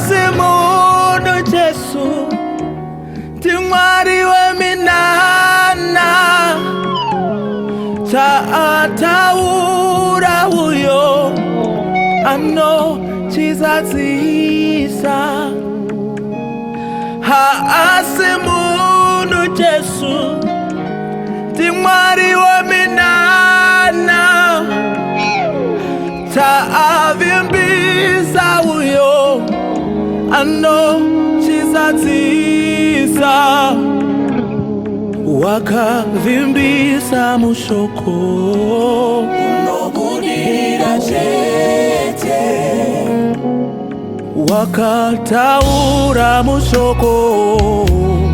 Haasimuno Jesu Timwari we minana Taataura huyo Ano chizazisa Haasimuno Jesu Timwari we minana Taavimbiza huyo Ano chizazisa Wakavimbisa mushoko Unobudira chete Wakataura mushoko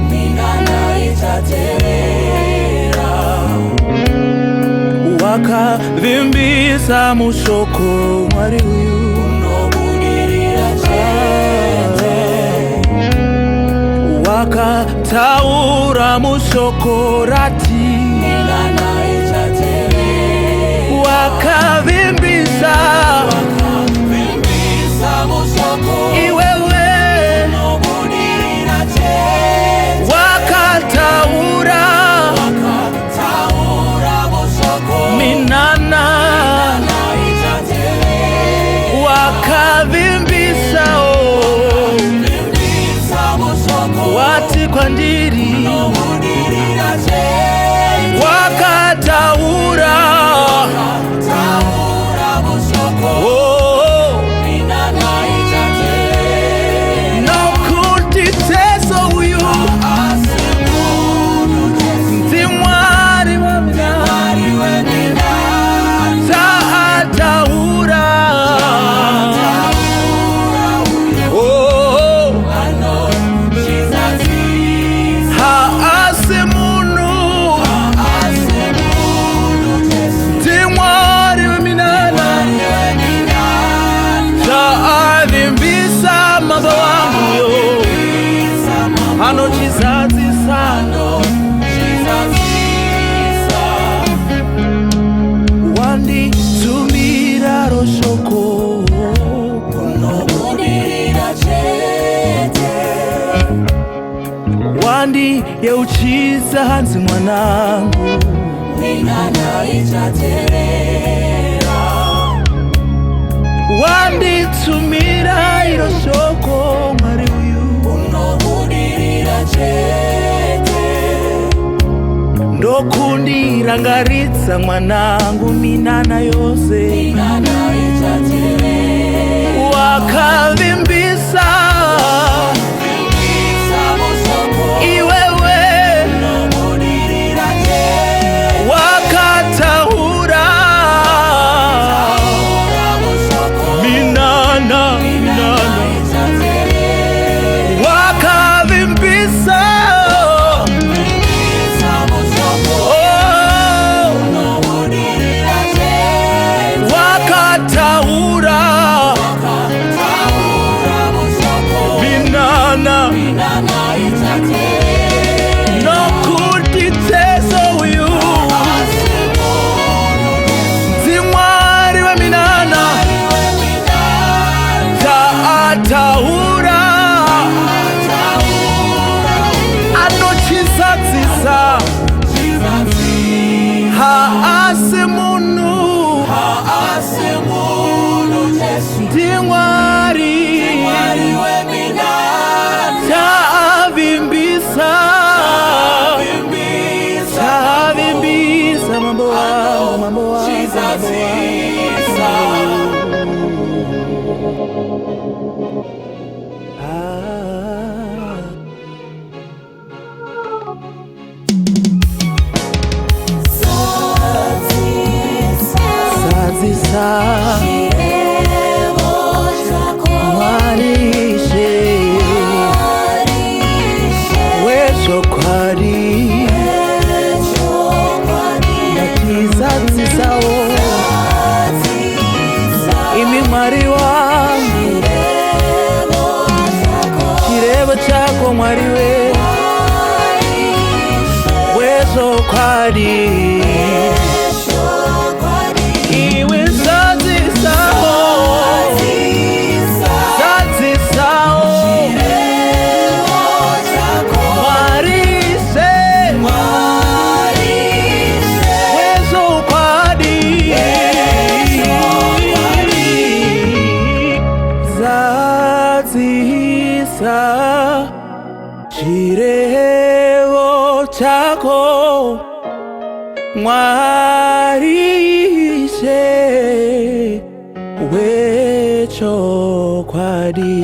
Minana itatera Wakavimbisa mushoko Mwari huyu Unobudira chete Wakataura mushokorati Minana itatera Wakavimbisa mushoko Iwewe Unobudira chete Wakataura mushoko Minana itatera Wakavimbisa Wati kwa ndiri Unobudira chete Wakataura mushoko Minana itatera Nokutiteso huyu Haasimuno Jesu Timwari wa minana Taataura Haasimuno Timwari wa minana Taadhimbisa mambo wangu yo Ano chizazisa Wandi tumira roshoko Unobudira chete Wandi yeuchiza hanzi mwanangu Minana itatera Wandi tumira iroshoko Mwari huyu Unobudira chete Ndokundirangaritsa mwanangu minana yose Minana itatera Wakavimbisa mushoko Iwewe Unobudira chete Wakataura mushoko Minana itatera Wakavimbisa mushoko Oh Unobudira chete Wakataura mushoko Minana Minana itatera Nokutiteso huyu Timwari wa minana Taataura Ano chizazisa Haasimuno Timwari Tavimbisa mambo wangu Sazisa Mwarishe Weshokwari Ndakizazisao Imi mwari wangu Chirebo chako mwari we Weshokwari Iwe sazisao chirego chako mwarise wechokwadi.